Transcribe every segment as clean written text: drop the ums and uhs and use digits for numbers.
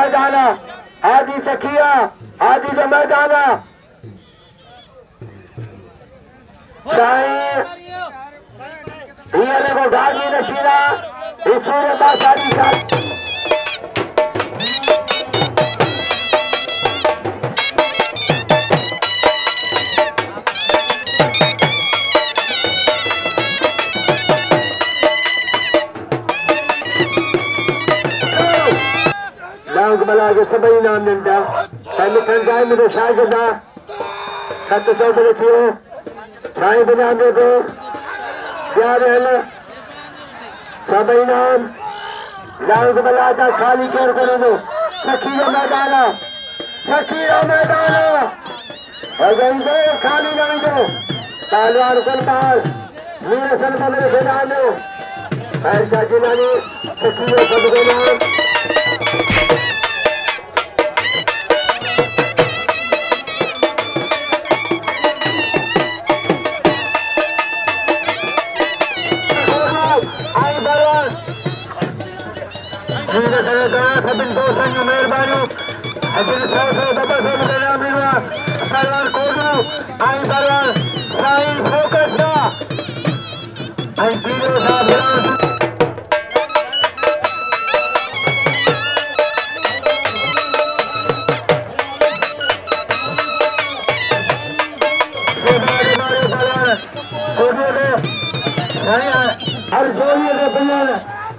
मैदाना आदि सखिया आदि जो मैदाना को गाजी नशीरा सूर्य बासारी बला के सभी नाम मिलता है मुझे शायदा सत सौ बजे थियो साईं बजाने को प्यार है सभी नाम लांग बला का खाली कर करो सखी मैदान खाली नहीं दो तालवार कुलताल मेरे सन मेरे खेदानो ऐसा जिलानी सखी सबके नाम मेहरबानी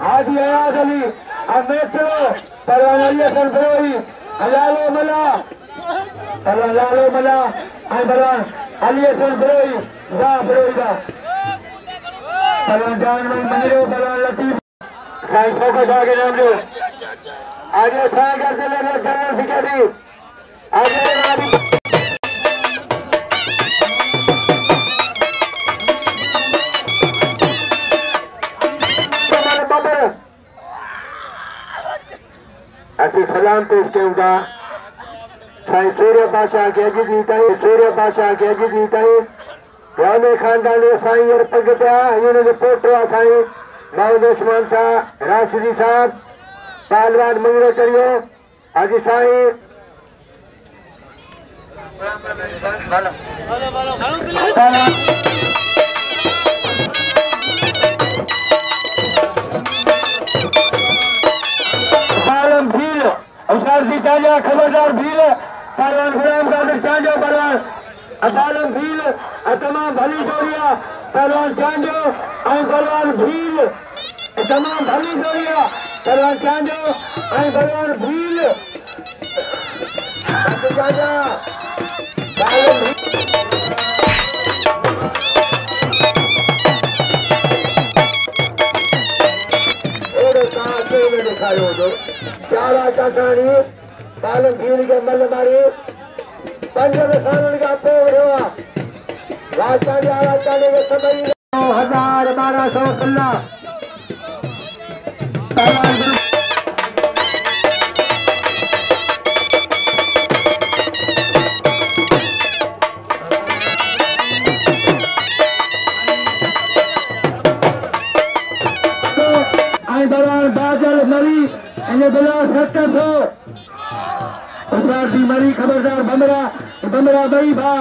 आदि अयाज अली अमेसलो परवाना सरफरोई हलालो मला परवाना मला आई बरवान अली सरफरोई जा फरोई जा परवान जान में मंदिरो परवान लतीफ साईं फोकस आगे नाम लो आगे साईं कर चले लो जनरल सिक्योरिटी आगे वाली ऐसी सलाम पेश करूंगा साईं सूर्य बादशाह के अजी जीता है सूर्य बादशाह के अजी जीता है रामे खानदान साईं यार पगत्या इन्होंने पोटवा साईं माउद उस्मान शाह राशिदी साहब पहलवान मंगरो चढ़ियो अजी साईं चांजा खबरदार भील परवान गुलाम कादिर चांजो परवान अदालम भील तमाम भली जोड़िया परवान चांजो और परवान भील तमाम भली जोड़िया परवान चांजो और परवान भील चांजा दिखायो दो चारा चाटाणी पालन भीड़ के मल मारी पंज साल का पोड़ो राजस्थान के सभी 1200 कल्ला बादल मरी बिला 700 मरी खबरदार बमरा बई भा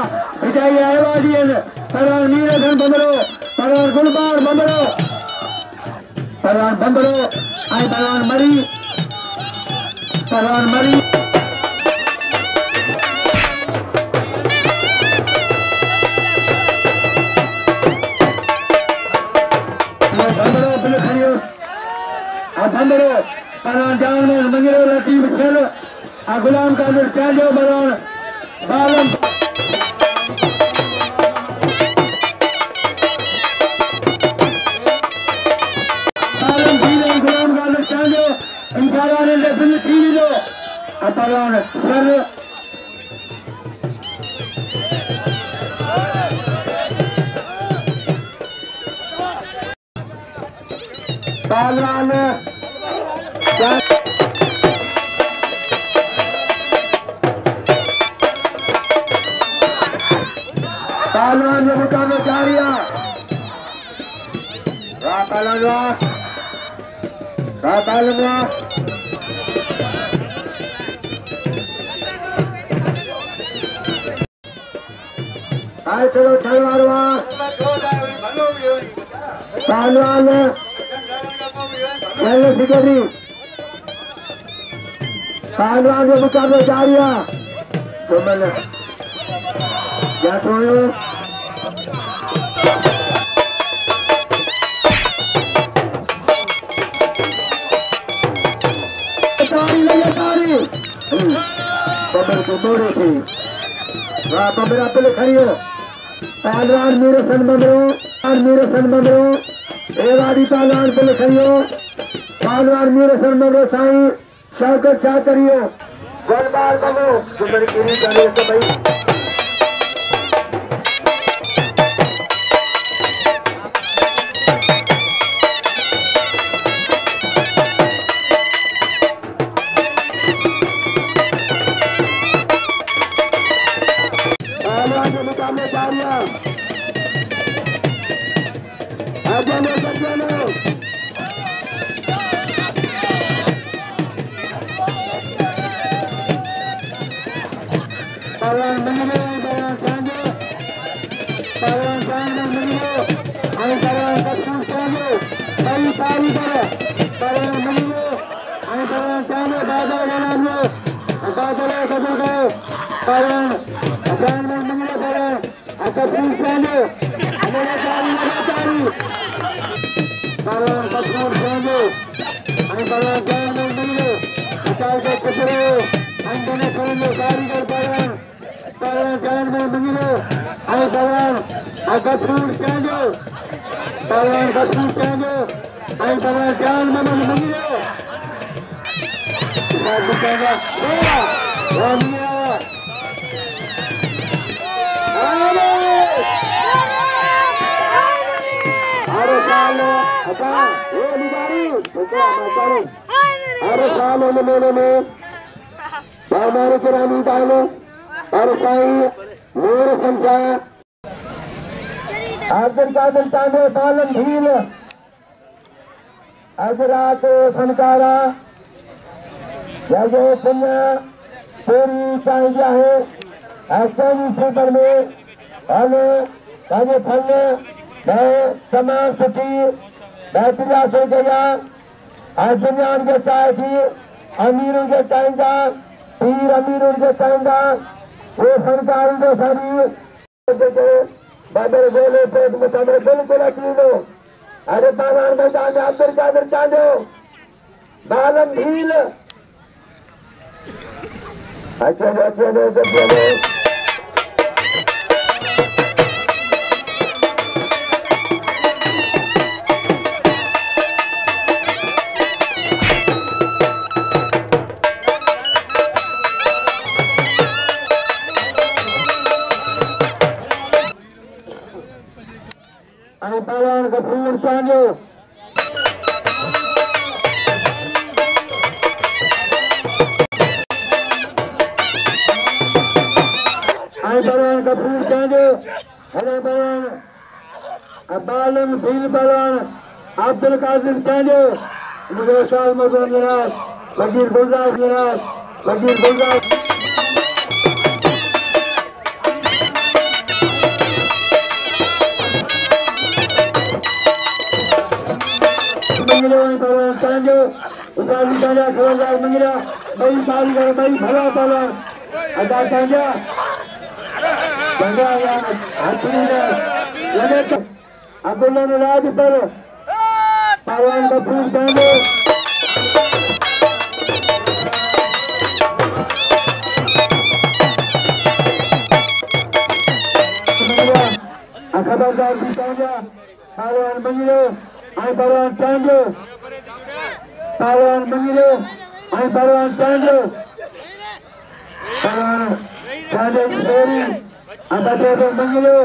बिचाई आवाजियन परवान नीरधन बमरो परवान गुलबार बमरो परवान बमरो आई परवान मरी बमरो बिल खनियो बमरो परवान जान में मंगरो लतीफ खेल गुलाम कादिर चांजो बरवान बालम गुलाम कादिर चांजो इंशाल्लाह ने बिल थी लो परवान सर पहलवान पहलवान ने मुकाबला जारिया पहलवान आए चलो छलवारवा पहलवान पहले सिकरी पहलवान के मुकाबले जारी है तो मैंने क्या छोड़ो तारी लगे तारी बबर को मोड़े थी वाह बबरा पे खड़ी हो पहलवान मेरे सन बबरो एक आदि पहलवान पे खड़ी हो पहलवान मेरे सन बबरो साईं शौकत शाह करियो गोलबाल बनो गुजर गिरी जाने तो भाई पहलवान के मुकाबले जारिया अजनो सज्जनो पहलवान मंगलो पहलवान सांगे मंगलो आई पहलवान कसूर सांगे भाई तारी करे पहलवान मंगलो आई पहलवान सांगे बादल बनानो बादल कसूर गए पहलवान पहलवान मंगलो पहलवान कसूर सांगे मेरा तारी लगा तारी पहलवान कसूर सांगे आई पहलवान सांगे मंगलो अचाल के कसूर आई दोनों करेंगे कारीगर पहलवान पहलवान जान में मंगलो आई पहलवान कसूर सांगे पहलवान कसूर सांगे आई पहलवान जान में मंगलो अरे साल महीने में हमारे ग्रामीण डालो और साई मोर संख्या अब्दुल कादिर तांडो पालन झील अजरात संकारा जय पुण्य पूरी चाहिए है ऐसे क्षेत्र में और ताजे फल मैं तमाम सुखी बेहतरिया से गया आज दुनिया के चाहे थी अमीरों के चाहेगा पीर अमीरों के चाहेगा वो सरकार को सारी बदर बोले पेट में कमरे बिल्कुल अकीलो अरे बाजार मैदान में अब्दुल कादिर चांदो बालम भील अच्छा पहलवान कसूर सांगे पहलवान कसूर सांगे अरे पहलवान बालम भील पहलवान अब्दुल कादिर सांगे मुझे साल मजूर निराश बशीर गुलदास निराश बशीर गुलदास पहलवान सांगे उदासी सांगा खबरदार मंगिरा बड़ी कारीगर बड़ी भला पहलवान अदा सांगा अब्दुल्ला राज पर पहलवान कसूर सांगे खबरदार भी सांगा पहलवान मंगिरो आई पहलवान सांगे पहलवान मंगिरो आई पहलवान सांगे पहलवान सांगे छोरी अब मंगिरो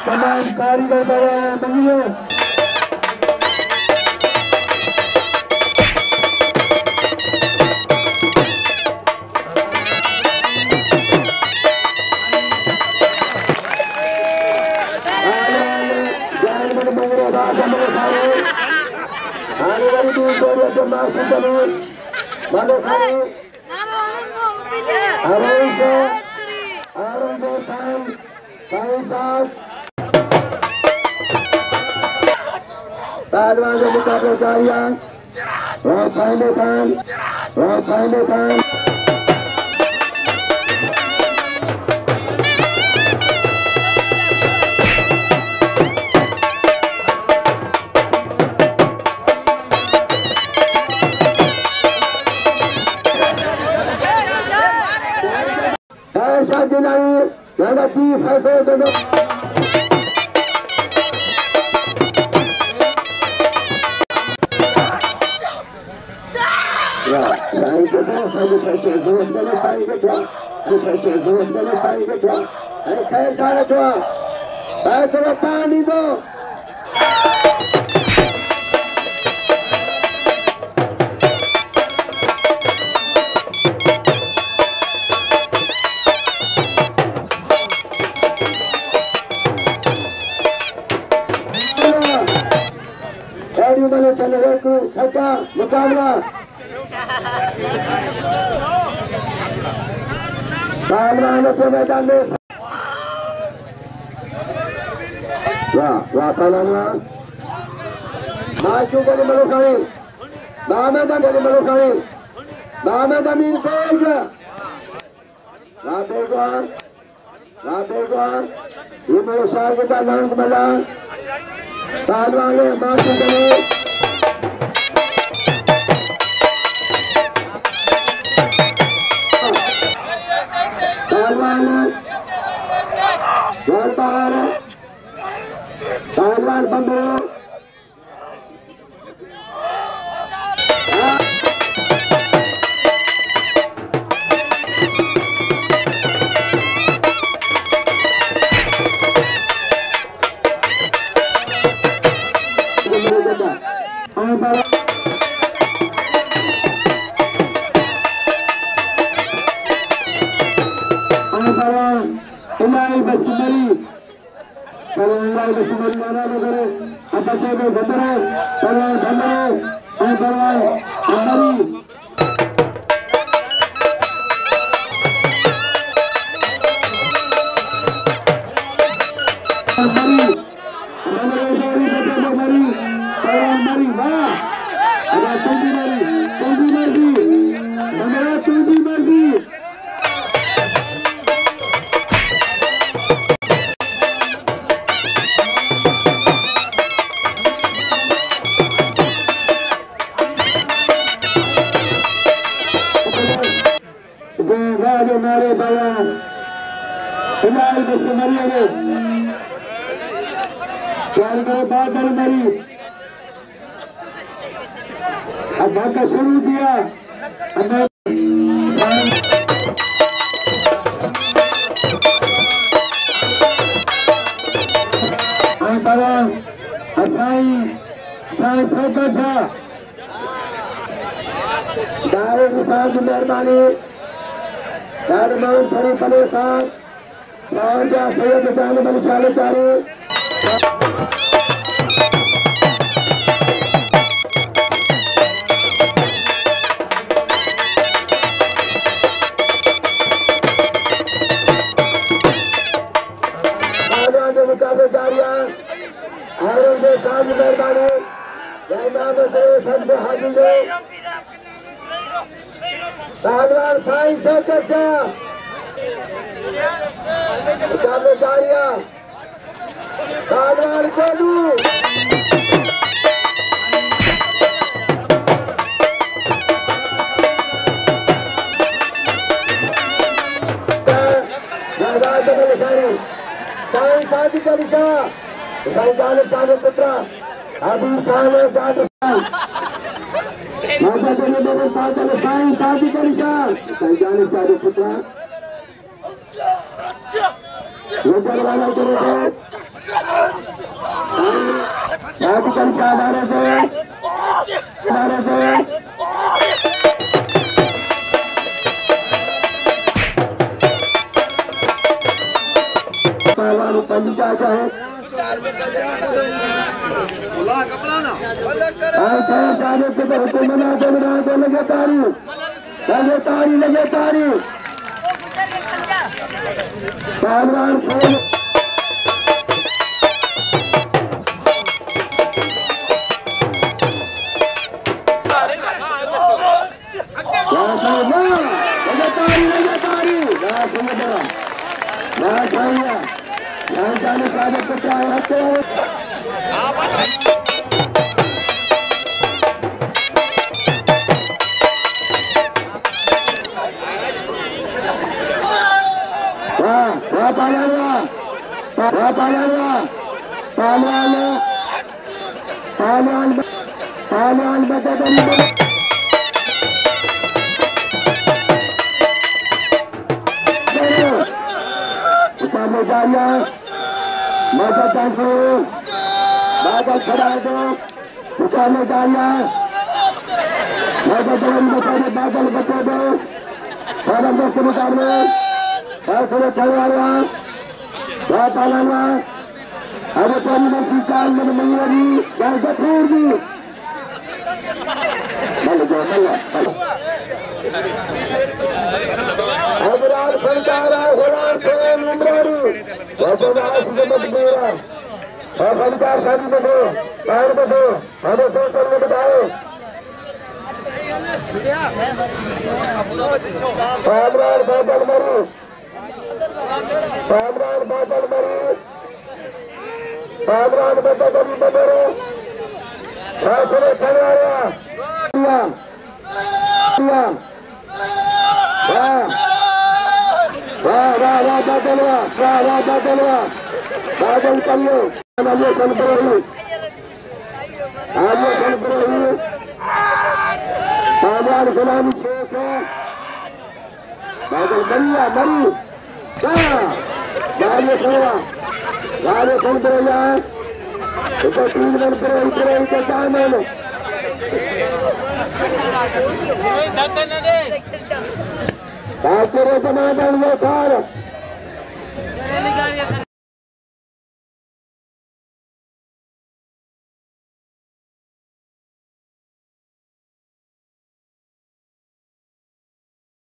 तमाम कारीगर पहलवान मंगिरो पहलवान के मुकाबले जारी है और फाइनल खान ऐसा दिलाई लतीफ है दोनों पानी दो चले मुकाबला पहलवानों के मैदान में पहलवान माशू गली मलोखानी बामेद अमीन पेज ये मेरे शाह के नाम मला पहलवान माशू गली पहलवान बंदरो अब भागा शुरू किया मेहरबानी शरीफ अली साहब सैयद हुसैन अली चालू मुकाबले जारी मेहरबानी पहलवान साइंस मुकाबले जारी पहलवान कोलू शादी का निशा पुत्र अभी शादी का निशा पुत्र शादी का निशा पंजा है लगे तारी पहलवान Akhirnya teman-teman